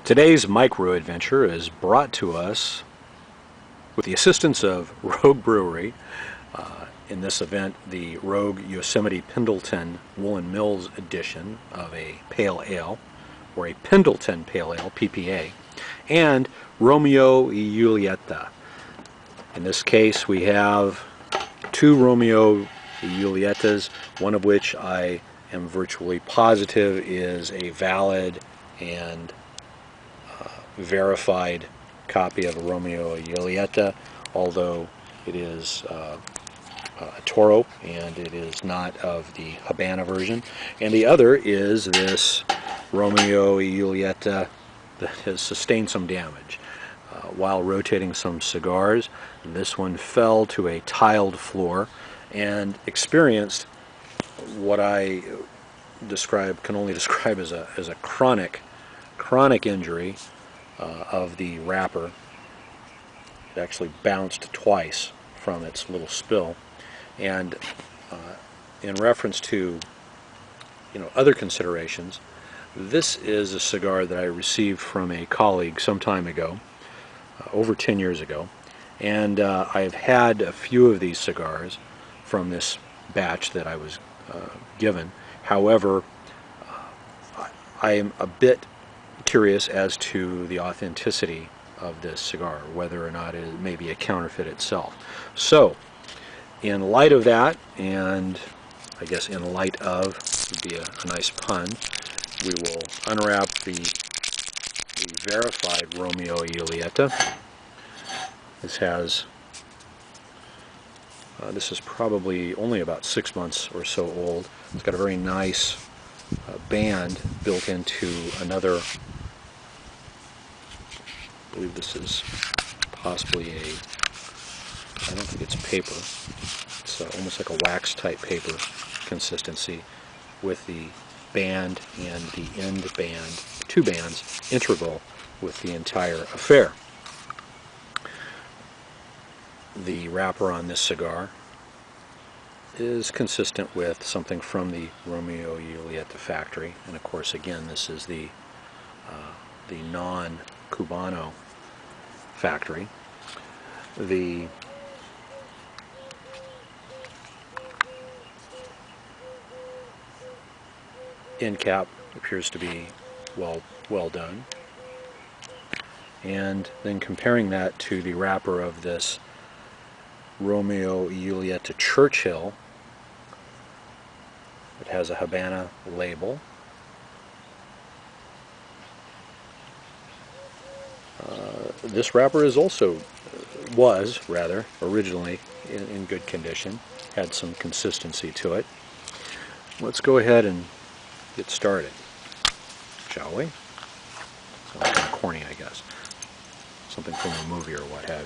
Today's micro adventure is brought to us with the assistance of Rogue Brewery. In this event, the Rogue Yosemite Pendleton Woolen Mills edition of a Pale Ale, or a Pendleton Pale Ale, PPA, and Romeo Y Julieta. In this case, we have two Romeo Y Julietas, one of which I am virtually positive is a valid and verified copy of a Romeo Y Julieta, although it is a Toro and it is not of the Habana version. And the other is this Romeo Y Julieta that has sustained some damage. While rotating some cigars, this one fell to a tiled floor and experienced what I can only describe as a chronic injury of the wrapper. It actually bounced twice from its little spill. And in reference to other considerations, this is a cigar that I received from a colleague some time ago, over 10 years ago, and I've had a few of these cigars from this batch that I was given. However, I am a bit curious as to the authenticity of this cigar, whether or not it may be a counterfeit itself. So, in light of that, and I guess in light of would be a nice pun, we will unwrap the verified Romeo Y Julieta. This is probably only about 6 months or so old. It's got a very nice band built into another. I believe this is possibly I don't think it's paper. It's almost like a wax type paper consistency, with the band and the end band, two bands, integral with the entire affair. The wrapper on this cigar is consistent with something from the Romeo Y Julieta factory, and of course again this is the non-Cubano factory. The end cap appears to be well done, and then comparing that to the wrapper of this Romeo Y Julieta Churchill, it has a Habana label. This wrapper was originally in good condition, had some consistency to it. Let's go ahead and get started, shall we? Sounds kind of corny, I guess. Something from a movie or what have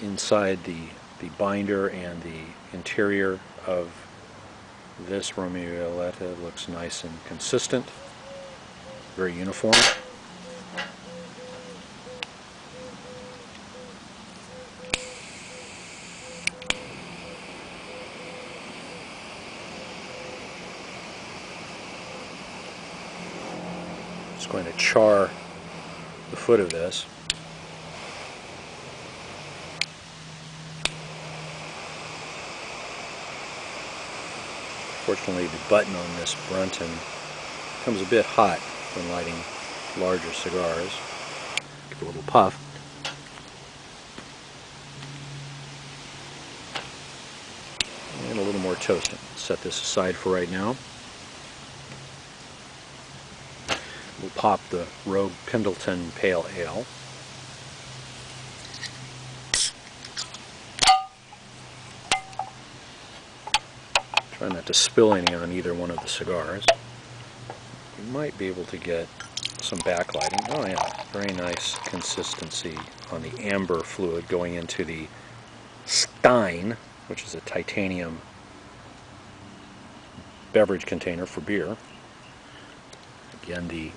you. Inside the binder and the interior of this Romeo Y Julieta looks nice and consistent, very uniform. Just going to char the foot of this. Fortunately, the button on this Brunton becomes a bit hot when lighting larger cigars. Give it a little puff. And a little more toasting. Set this aside for right now. We'll pop the Rogue Pendleton Pale Ale. Try not to spill any on either one of the cigars. You might be able to get some backlighting. Oh yeah, very nice consistency on the amber fluid going into the stein, which is a titanium beverage container for beer. Again, the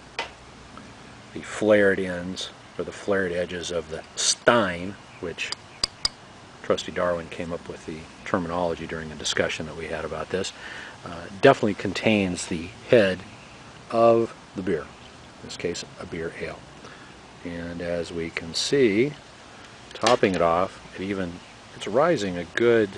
flared ends, or the flared edges of the stein, which Trusty Darwin came up with the terminology during a discussion that we had about this, definitely contains the head of the beer, in this case a beer ale. And as we can see, topping it off, it's rising a good,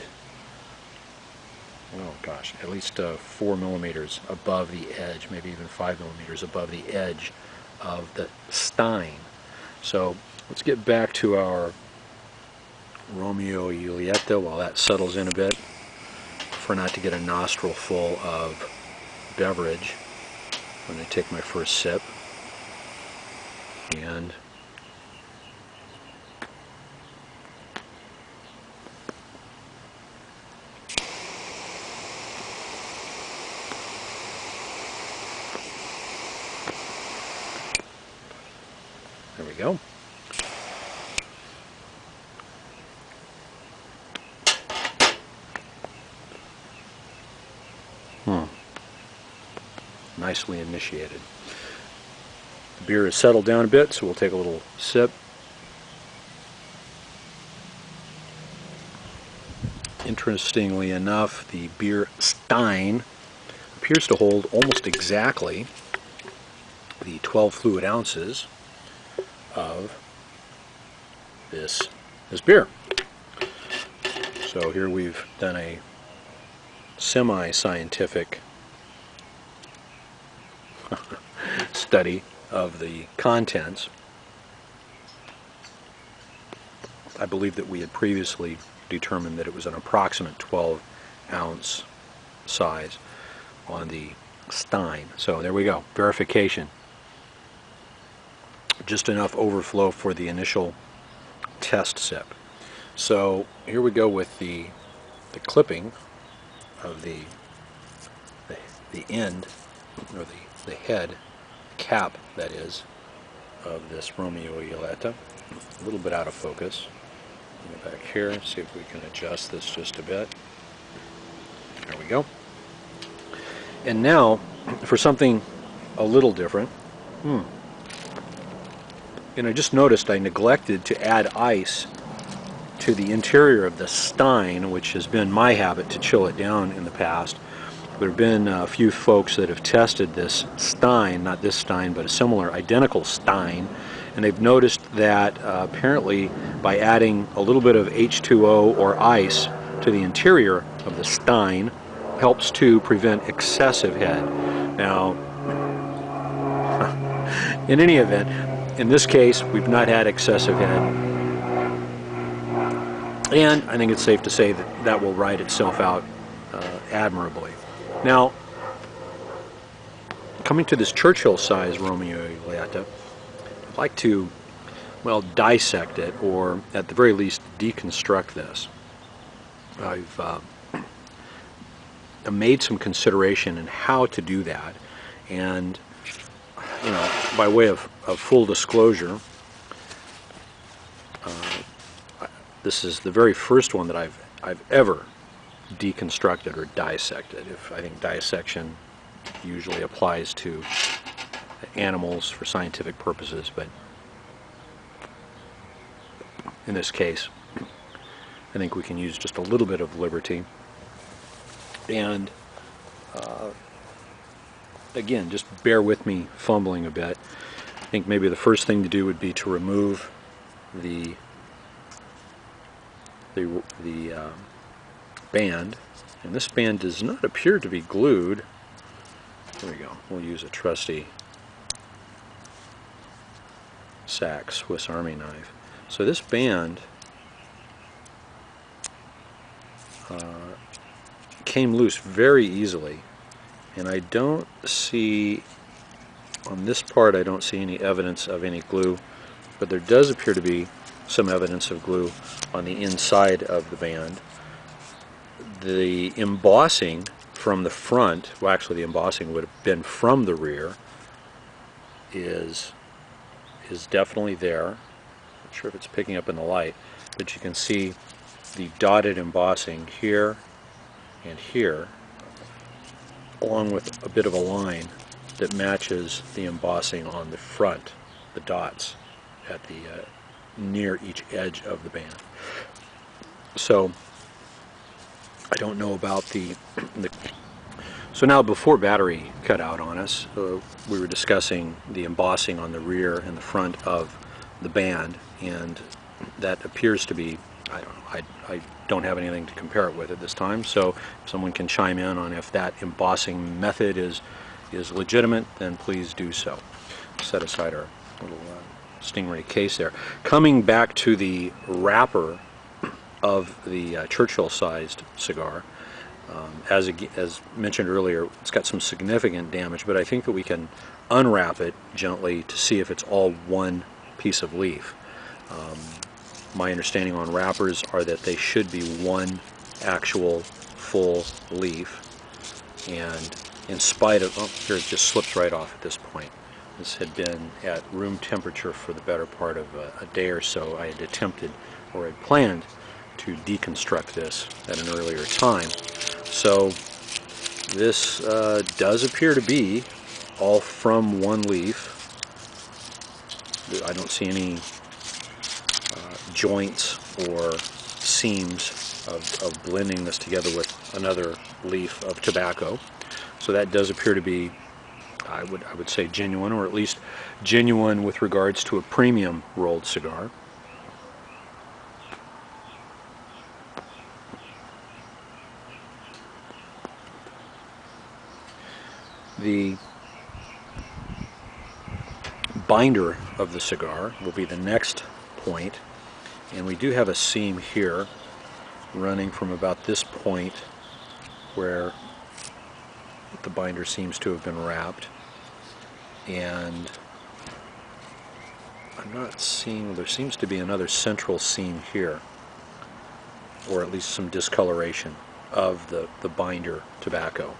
oh gosh, at least 4 millimeters above the edge, maybe even 5 millimeters above the edge of the stein. So let's get back to our Romeo y Julieta while that settles in a bit, for not to get a nostril full of beverage when I take my first sip. And there we go. Nicely initiated. The beer has settled down a bit, so we'll take a little sip. Interestingly enough, the beer stein appears to hold almost exactly the 12 fluid ounces of this beer. So here we've done a semi-scientific study of the contents. I believe that we had previously determined that it was an approximate 12-ounce size on the stein. So there we go, verification. Just enough overflow for the initial test sip. So here we go with the clipping of the end, or the head, cap that is, of this Romeo y Julieta. A little bit out of focus. Go back here and see if we can adjust this just a bit. There we go. And now for something a little different. And I just noticed I neglected to add ice to the interior of the stein, which has been my habit to chill it down in the past. There have been a few folks that have tested this stein, not this stein, but a similar identical stein, and they've noticed that apparently by adding a little bit of H2O or ice to the interior of the stein helps to prevent excessive head. Now, in any event, in this case, we've not had excessive head, and I think it's safe to say that that will ride itself out admirably. Now, coming to this Churchill size Romeo y Julieta, I'd like to, well, dissect it, or at the very least deconstruct this. I've made some consideration in how to do that, and you know, by way of full disclosure, this is the very first one that I've ever deconstructed or dissected. I think dissection usually applies to animals for scientific purposes, but in this case, I think we can use just a little bit of liberty. And again, just bear with me fumbling a bit. I think maybe the first thing to do would be to remove the band, and this band does not appear to be glued. There we go. We'll use a trusty SAC Swiss Army knife. So this band came loose very easily, and I don't see, on this part I don't see any evidence of any glue, but there does appear to be some evidence of glue on the inside of the band. The embossing from the front, well actually the embossing would have been from the rear, is definitely there. Not sure if it's picking up in the light, but you can see the dotted embossing here and here, along with a bit of a line that matches the embossing on the front, the dots at the near each edge of the band. So I don't know about the so now, before battery cut out on us, we were discussing the embossing on the rear and the front of the band, and that appears to be, I don't know, I don't have anything to compare it with at this time, so if someone can chime in on if that embossing method is legitimate, then please do so. Set aside our little Stingray case there. Coming back to the wrapper of the Churchill-sized cigar, as mentioned earlier, it's got some significant damage, but I think that we can unwrap it gently to see if it's all one piece of leaf. My understanding on wrappers are that they should be one actual full leaf, and in spite of, oh, here it just slips right off at this point. This had been at room temperature for the better part of a day or so. I had attempted, or had planned, to deconstruct this at an earlier time. So this does appear to be all from one leaf. I don't see any joints or seams of blending this together with another leaf of tobacco. So that does appear to be, I would say, genuine, or at least genuine with regards to a premium rolled cigar. The binder of the cigar will be the next point, and we do have a seam here running from about this point where the binder seems to have been wrapped, and I'm not seeing, there seems to be another central seam here, or at least some discoloration of the binder tobacco.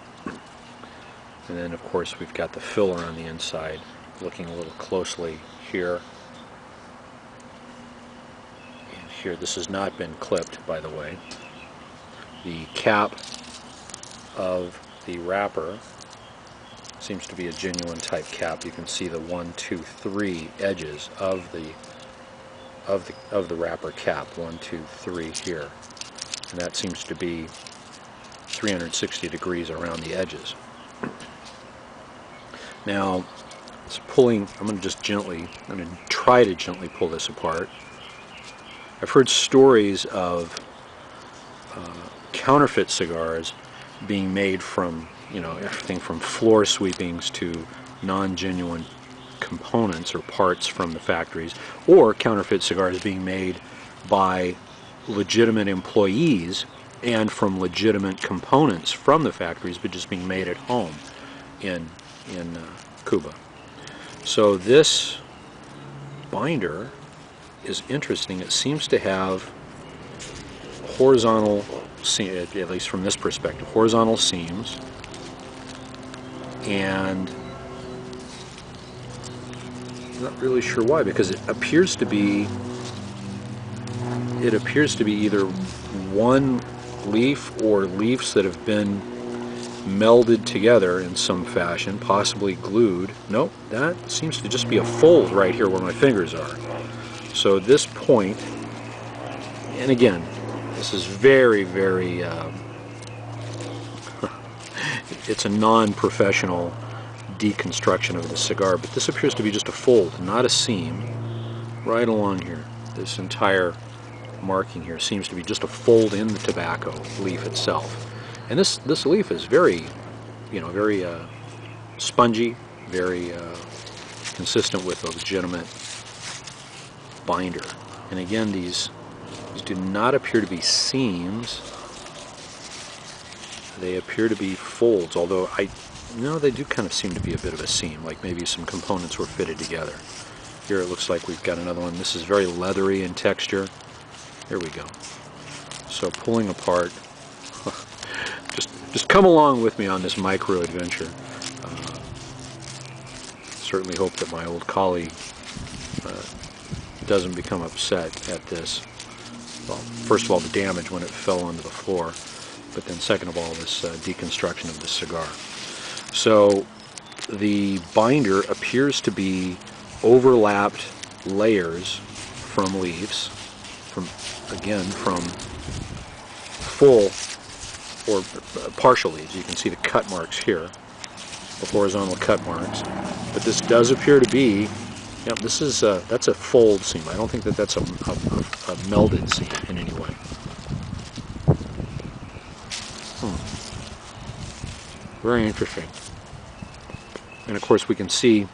And then of course we've got the filler on the inside, looking a little closely here and here. This has not been clipped, by the way. The cap of the wrapper seems to be a genuine type cap. You can see the 1, 2, 3 edges of the wrapper cap. 1, 2, 3 here, and that seems to be 360 degrees around the edges. Now, it's pulling, I'm going to try to gently pull this apart. I've heard stories of counterfeit cigars being made from, everything from floor sweepings to non-genuine components or parts from the factories, or counterfeit cigars being made by legitimate employees and from legitimate components from the factories, but just being made at home in Cuba. So this binder is interesting. It seems to have horizontal, at least from this perspective, horizontal seams, and I'm not really sure why, because it appears to be either one leaf or leaves that have been melded together in some fashion, possibly glued. Nope, that seems to just be a fold right here where my fingers are. So this point, and again, this is very, very, it's a non-professional deconstruction of the cigar, but this appears to be just a fold, not a seam, right along here. This entire marking here seems to be just a fold in the tobacco leaf itself. And this leaf is very, very spongy, very consistent with a legitimate binder. And again, these do not appear to be seams. They appear to be folds, although they do kind of seem to be a bit of a seam, like maybe some components were fitted together. Here it looks like we've got another one. This is very leathery in texture. Here we go. So pulling apart, just come along with me on this micro adventure. Certainly hope that my old colleague doesn't become upset at this. Well, first of all, the damage when it fell onto the floor, but then second of all, this deconstruction of the cigar. So the binder appears to be overlapped layers from leaves, from full or partial leaves. You can see the cut marks here, the horizontal cut marks. But this does appear to be, yep, this is that's a fold seam. I don't think that that's a melded seam in any way. Very interesting. And of course we can see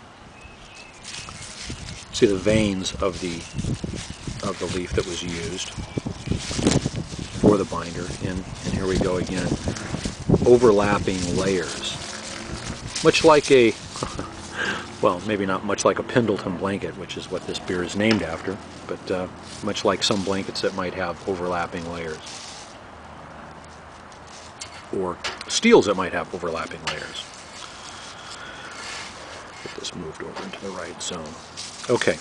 the veins of the leaf that was used for the binder. And here we go again. Overlapping layers. Much like a, well, maybe not much like a Pendleton blanket, which is what this beer is named after, but much like some blankets that might have overlapping layers. Or steels that might have overlapping layers. Get this moved over into the right zone. Okay,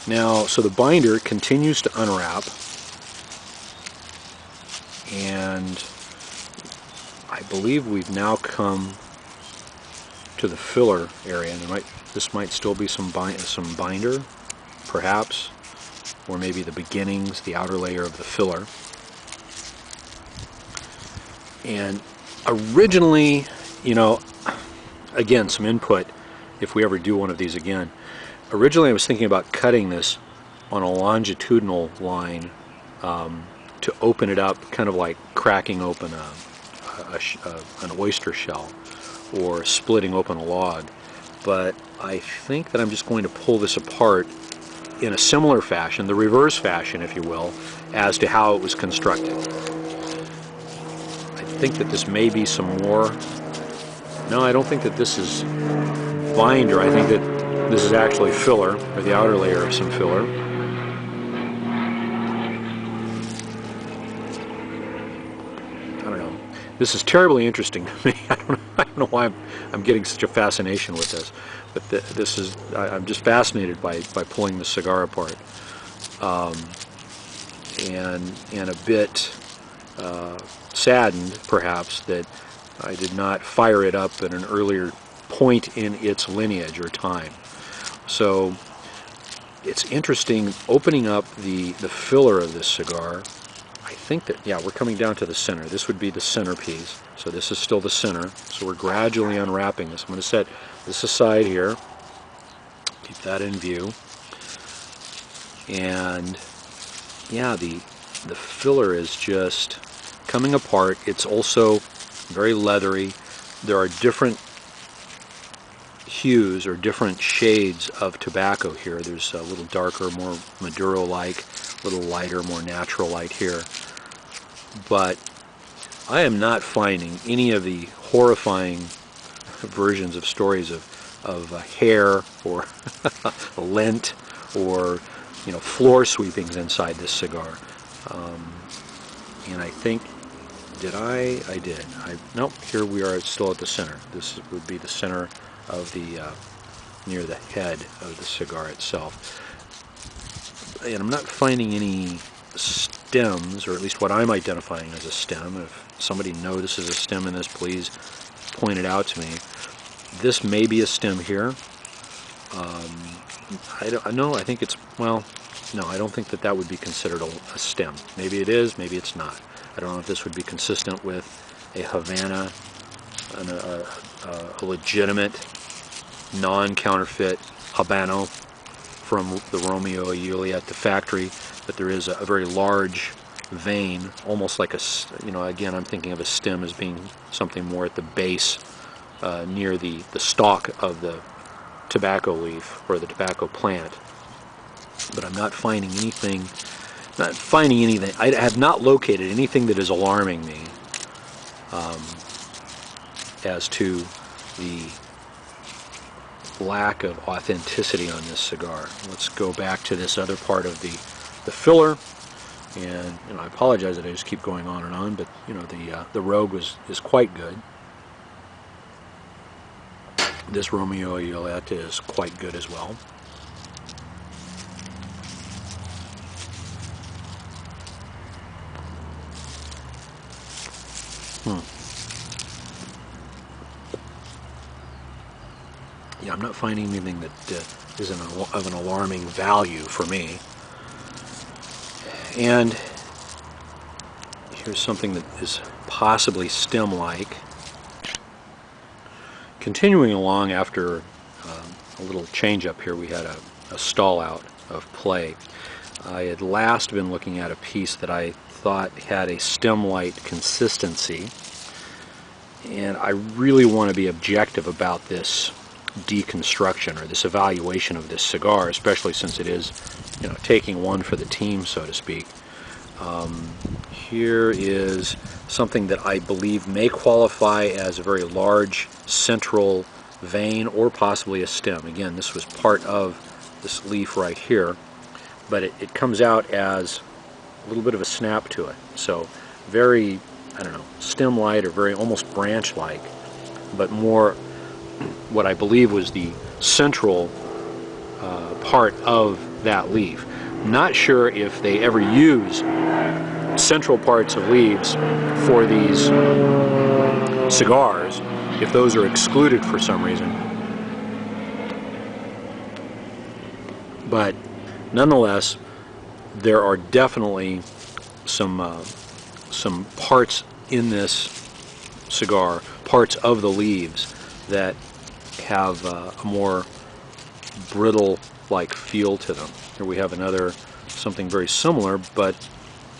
now, so the binder continues to unwrap, and I believe we've now come to the filler area, and this might still be some binder, perhaps, or maybe the beginnings, the outer layer of the filler. And originally, you know, again, some input if we ever do one of these again. Originally I was thinking about cutting this on a longitudinal line to open it up, kind of like cracking open an oyster shell or splitting open a log. But I think that I'm just going to pull this apart in a similar fashion, the reverse fashion, if you will, as to how it was constructed. I think that this may be some more. No, I don't think that this is binder. I think that this is actually filler, or the outer layer of some filler. I don't know. This is terribly interesting to me. I don't know why I'm getting such a fascination with this, but this is, I'm just fascinated by pulling the cigar apart, and a bit saddened, perhaps, that I did not fire it up at an earlier point in its lineage or time. So it's interesting opening up the filler of this cigar. I think that, yeah, we're coming down to the center. This would be the centerpiece. So this is still the center. So we're gradually unwrapping this. I'm going to set this aside here. Keep that in view. And yeah, the filler is just coming apart. It's also very leathery. There are different hues or different shades of tobacco here. There's a little darker, more Maduro-like, a little lighter, more natural light here. But I am not finding any of the horrifying versions of stories of hair or lint or, you know, floor sweepings inside this cigar. And I think, I did. Nope, here we are still at the center. This would be the center of the, near the head of the cigar itself. And I'm not finding any stems, or at least what I'm identifying as a stem. If somebody notices a stem in this, please point it out to me. This may be a stem here. I think it's, well, no, I don't think that would be considered a stem. Maybe it is, maybe it's not. I don't know if this would be consistent with a Havana, a legitimate, non-counterfeit Habano from the Romeo y Julieta factory, but there is a very large vein, almost like a, you know, again, I'm thinking of a stem as being something more at the base, near the stalk of the tobacco leaf or the tobacco plant. But I'm not finding anything. I have not located anything that is alarming me as to the lack of authenticity on this cigar. Let's go back to this other part of the filler, and you know, I apologize that I just keep going on and on, but you know, the Rogue is quite good. This Romeo y Julieta is quite good as well. Yeah, I'm not finding anything that is of an alarming value for me. And Here's something that is possibly stem-like. Continuing along after a little change up here, we had a stall out of play. I had last been looking at a piece that I thought had a stem-like consistency, and I really want to be objective about this deconstruction or this evaluation of this cigar, especially since it is, you know, taking one for the team, so to speak. Here is something that I believe may qualify as a very large central vein or possibly a stem. Again, this was part of this leaf right here, but it comes out as a little bit of a snap to it. So very, I don't know, stem-like or very almost branch-like, but more what I believe was the central part of that leaf. Not sure if they ever use central parts of leaves for these cigars, if those are excluded for some reason. But nonetheless, there are definitely some parts in this cigar, parts of the leaves, that have a more brittle-like feel to them. Here we have another, something very similar, but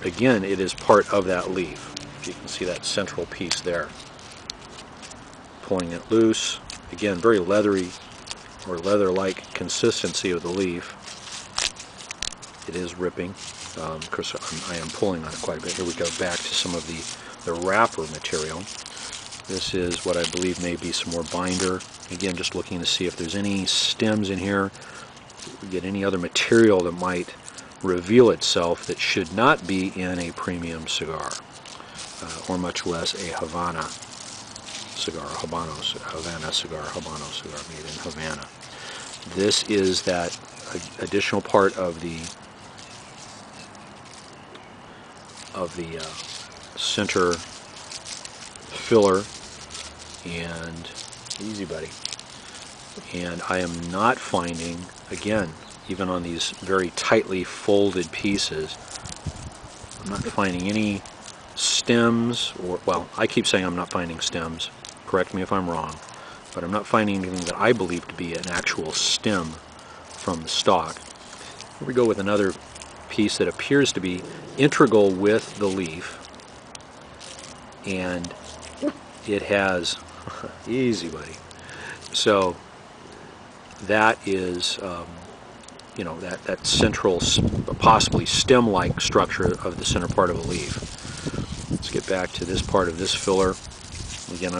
again, it is part of that leaf. You can see that central piece there. Pulling it loose. Again, very leathery or leather-like consistency of the leaf. It is ripping. Of course, I am pulling on it quite a bit. Here we go back to some of the wrapper material. This is what I believe may be some more binder. Again, just looking to see if there's any stems in here. We get any other material that might reveal itself that should not be in a premium cigar, or much less a Havana cigar, Havana cigar made in Havana. This is that additional part of the center filler, and easy buddy. And I am not finding, again, even on these very tightly folded pieces, I'm not finding any stems, or, well, I keep saying I'm not finding stems, correct me if I'm wrong, but I'm not finding anything that I believe to be an actual stem from the stalk. Here we go with another piece that appears to be integral with the leaf, and it has, easy buddy, so that is, you know, that central, possibly stem-like structure of the center part of a leaf. Let's get back to this part of this filler. Again,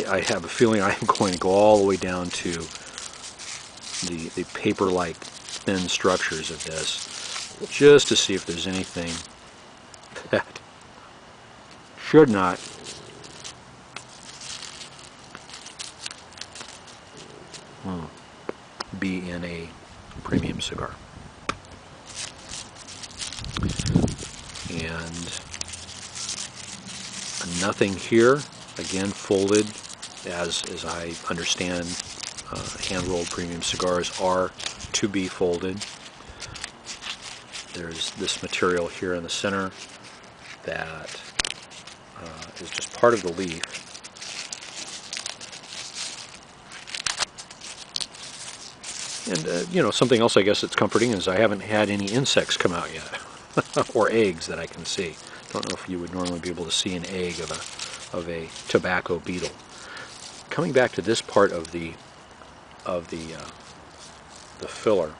I have a feeling I'm going to go all the way down to the paper-like thin structures of this, just to see if there's anything that should not be in a premium cigar. And nothing here, again folded, as I understand hand-rolled premium cigars are to be folded. There's this material here in the center that is just part of the leaf. And, you know, something else I guess that's comforting is I haven't had any insects come out yet, or eggs that I can see. Don't know if you would normally be able to see an egg of a tobacco beetle. Coming back to this part of the filler,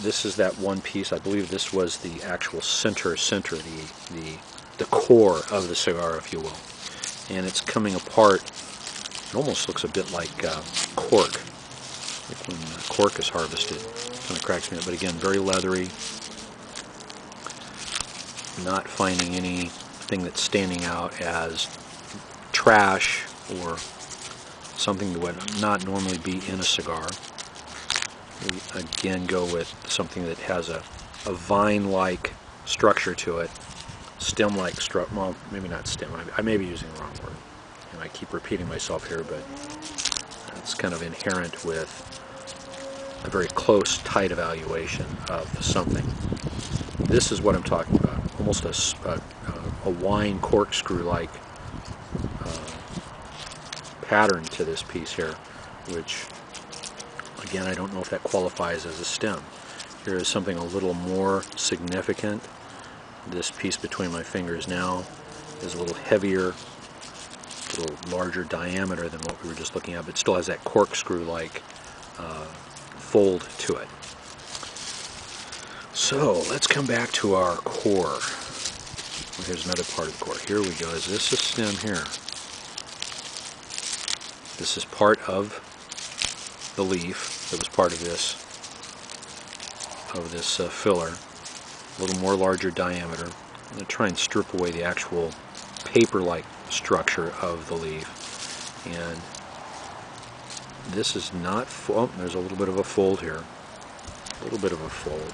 this is that one piece. I believe this was the actual center, the core of the cigar, if you will. And it's coming apart. It almost looks a bit like cork. Like when cork is harvested. Kind of cracks me up, but again, very leathery. Not finding anything that's standing out as trash or something that would not normally be in a cigar. We again go with something that has a vine-like structure to it, stem-like structure. Well, maybe not stem. I may be using the wrong word, and I keep repeating myself here, but it's kind of inherent with a very close, tight evaluation of something. This is what I'm talking about. Almost a a wine corkscrew-like pattern to this piece here, which, again, I don't know if that qualifies as a stem. Here is something a little more significant. This piece between my fingers now is a little heavier, a little larger diameter than what we were just looking at, but still has that corkscrew-like fold to it. So let's come back to our core. Well, here's another part of the core. Here we go. Is this a stem here? This is part of the leaf that was part of this filler. A little more larger diameter. I'm going to try and strip away the actual paper-like structure of the leaf. And this is not full. Oh, there's a little bit of a fold here. A little bit of a fold.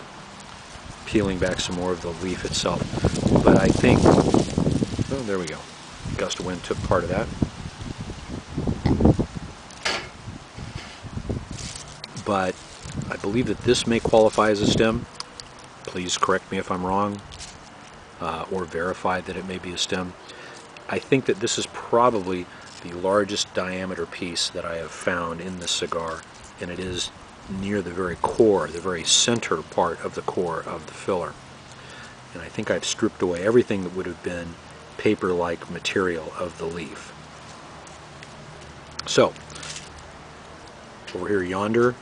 Peeling back some more of the leaf itself. But I think, oh, there we go. Gust of wind took part of that. But I believe that this may qualify as a stem. Please correct me if I'm wrong, or verify that it may be a stem. I think that this is probably the largest diameter piece that I have found in this cigar, and it is near the very core, the very center part of the core of the filler. And I think I've stripped away everything that would have been paper-like material of the leaf. So, over here yonder,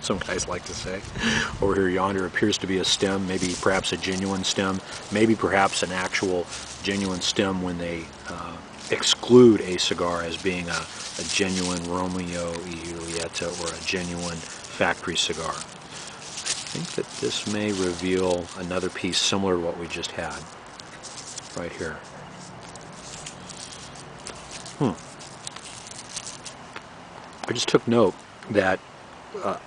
some guys like to say, over here yonder appears to be a stem, maybe perhaps a genuine stem, maybe perhaps an actual genuine stem when they exclude a cigar as being a genuine Romeo Y Julieta or a genuine factory cigar. I think that this may reveal another piece similar to what we just had right here. I just took note that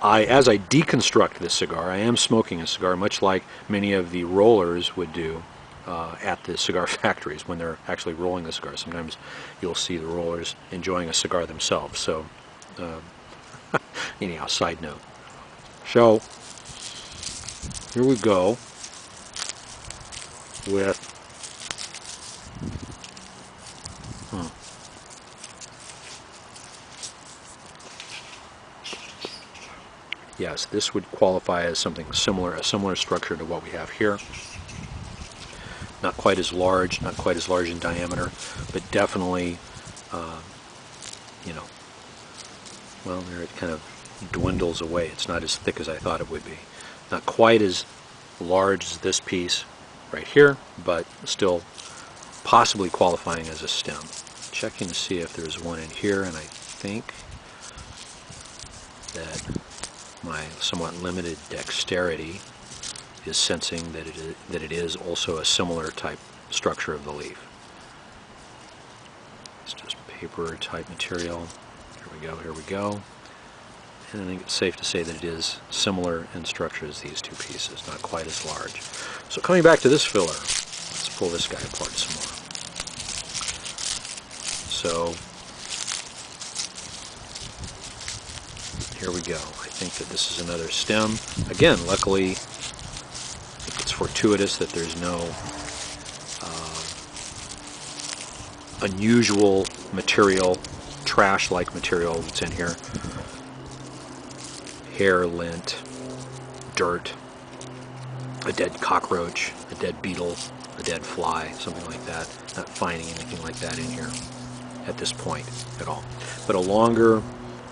as I deconstruct this cigar, I am smoking a cigar much like many of the rollers would do at the cigar factories when they're actually rolling the cigar. Sometimes you'll see the rollers enjoying a cigar themselves. So, anyhow, side note. So, here we go with yes, this would qualify as something similar, a similar structure to what we have here. Not quite as large, not quite as large in diameter, but definitely, well, there it kind of dwindles away. It's not as thick as I thought it would be. Not quite as large as this piece right here, but still possibly qualifying as a stem. Checking to see if there's one in here, and I think that my somewhat limited dexterity is sensing that it is also a similar type structure of the leaf. It's just paper type material. Here we go. And I think it's safe to say that it is similar in structure as these two pieces, not quite as large. So coming back to this filler, let's pull this guy apart some more. So here we go. I think that this is another stem. Again, luckily, it's fortuitous that there's no unusual material, trash-like material that's in here. Hair, lint, dirt, a dead cockroach, a dead beetle, a dead fly, something like that. Not finding anything like that in here at this point at all. But a longer,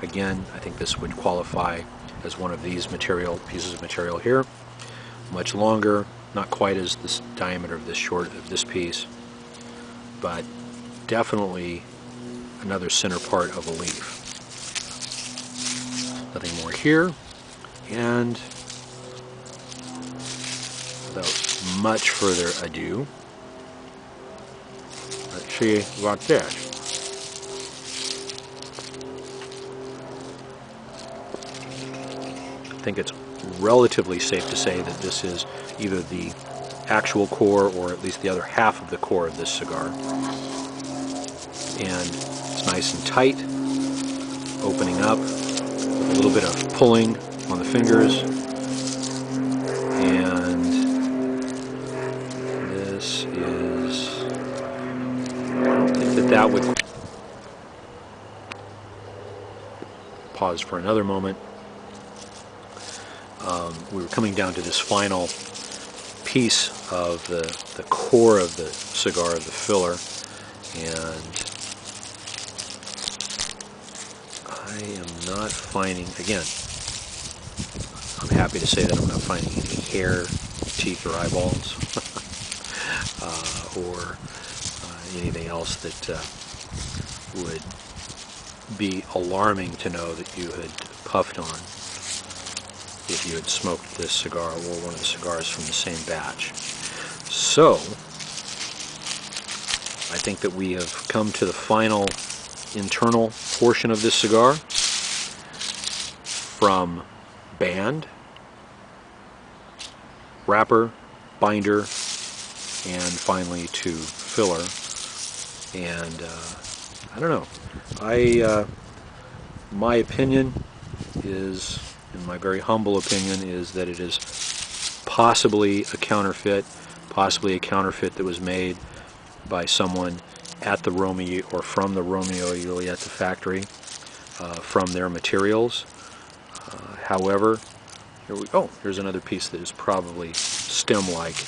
again, I think this would qualify as one of these pieces of material here. Much longer, not quite as this diameter of this piece, but definitely another center part of a leaf. Nothing more here, and without much further ado, let's see about this. I think it's relatively safe to say that this is either the actual core or at least the other half of the core of this cigar. And it's nice and tight, opening up with a little bit of pulling on the fingers. And this is that would pause for another moment. We were coming down to this final piece of the core of the cigar, of the filler, and I am not finding, again, I'm happy to say that I'm not finding any hair, teeth, or eyeballs, or anything else that would be alarming to know that you had puffed on if you had smoked this cigar or one of the cigars from the same batch. So, I think that we have come to the final internal portion of this cigar, from band, wrapper, binder, and finally to filler. And I don't know. My opinion is, in my very humble opinion, is that it is possibly a counterfeit that was made by someone at the Romeo or from the Romeo y Julieta factory, from their materials. However, here we go. Here's another piece that is probably stem-like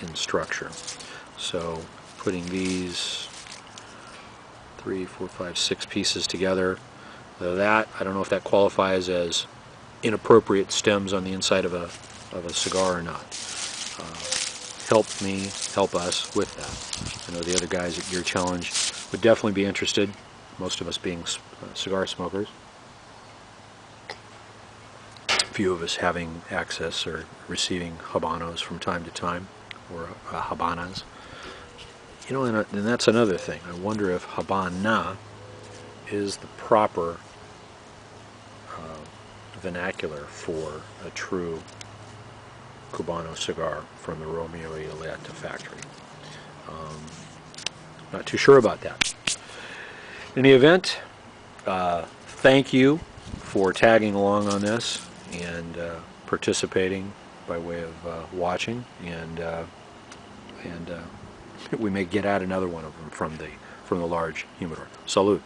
in structure. So, putting these 3, 4, 5, 6 pieces together. That, I don't know if that qualifies as inappropriate stems on the inside of a cigar or not. Help us with that. I know the other guys at Gear Challenge would definitely be interested, most of us being cigar smokers. A few of us having access or receiving habanos from time to time, or habanas. You know, and that's another thing. I wonder if habana is the proper vernacular for a true Cubano cigar from the Romeo y Julieta factory. Not too sure about that. In the event, thank you for tagging along on this and participating by way of watching, and we may get at another one of them from the large humidor. Salud.